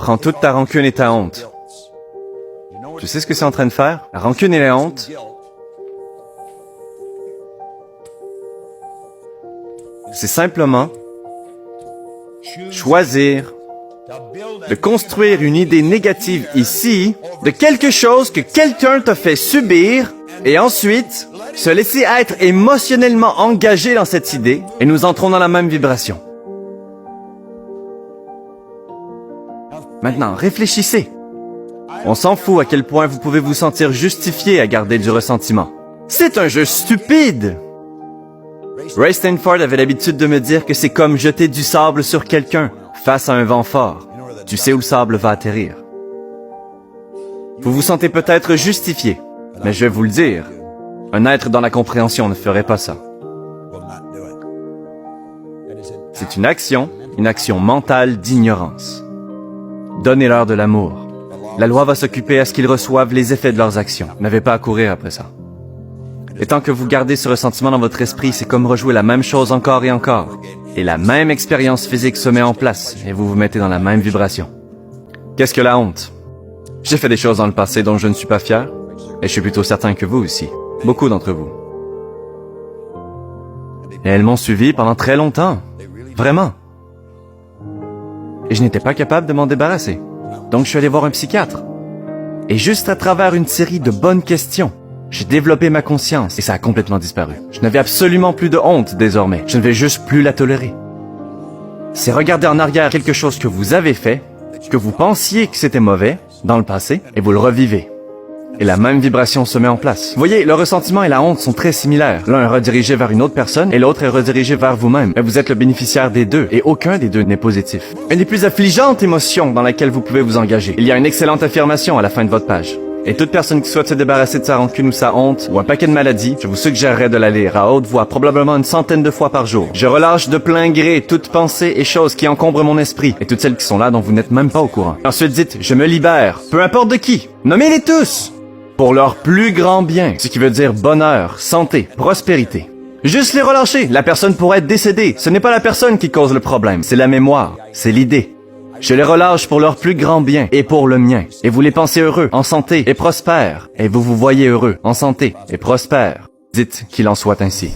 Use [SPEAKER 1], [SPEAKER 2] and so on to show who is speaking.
[SPEAKER 1] Prends toute ta rancune et ta honte. Tu sais ce que c'est en train de faire? La rancune et la honte, c'est simplement choisir de construire une idée négative ici de quelque chose que quelqu'un t'a fait subir et ensuite se laisser être émotionnellement engagé dans cette idée et nous entrons dans la même vibration. Maintenant, réfléchissez. On s'en fout à quel point vous pouvez vous sentir justifié à garder du ressentiment. C'est un jeu stupide! Ray Stanford avait l'habitude de me dire que c'est comme jeter du sable sur quelqu'un face à un vent fort. Tu sais où le sable va atterrir. Vous vous sentez peut-être justifié, mais je vais vous le dire, un être dans la compréhension ne ferait pas ça. C'est une action mentale d'ignorance. Donnez-leur de l'amour. La loi va s'occuper à ce qu'ils reçoivent les effets de leurs actions. N'avez pas à courir après ça. Et tant que vous gardez ce ressentiment dans votre esprit, c'est comme rejouer la même chose encore et encore. Et la même expérience physique se met en place et vous vous mettez dans la même vibration. Qu'est-ce que la honte? J'ai fait des choses dans le passé dont je ne suis pas fier, et je suis plutôt certain que vous aussi. Beaucoup d'entre vous. Et elles m'ont suivi pendant très longtemps. Vraiment. Et je n'étais pas capable de m'en débarrasser. Donc je suis allé voir un psychiatre. Et juste à travers une série de bonnes questions, j'ai développé ma conscience et ça a complètement disparu. Je n'avais absolument plus de honte désormais. Je ne vais juste plus la tolérer. C'est regarder en arrière quelque chose que vous avez fait, que vous pensiez que c'était mauvais dans le passé, et vous le revivez. Et la même vibration se met en place. Vous voyez, le ressentiment et la honte sont très similaires. L'un est redirigé vers une autre personne et l'autre est redirigé vers vous-même. Mais vous êtes le bénéficiaire des deux et aucun des deux n'est positif. Une des plus affligeantes émotions dans laquelle vous pouvez vous engager. Il y a une excellente affirmation à la fin de votre page. Et toute personne qui souhaite se débarrasser de sa rancune ou sa honte ou un paquet de maladies, je vous suggérerais de la lire à haute voix, probablement une centaine de fois par jour. Je relâche de plein gré toute pensée et choses qui encombrent mon esprit et toutes celles qui sont là dont vous n'êtes même pas au courant. Ensuite dites, je me libère, peu importe de qui. Nommez-les tous! Pour leur plus grand bien, ce qui veut dire bonheur, santé, prospérité. Juste les relâcher. La personne pourrait être décédée. Ce n'est pas la personne qui cause le problème, c'est la mémoire, c'est l'idée. Je les relâche pour leur plus grand bien et pour le mien. Et vous les pensez heureux, en santé et prospères. Et vous vous voyez heureux, en santé et prospères. Dites qu'il en soit ainsi.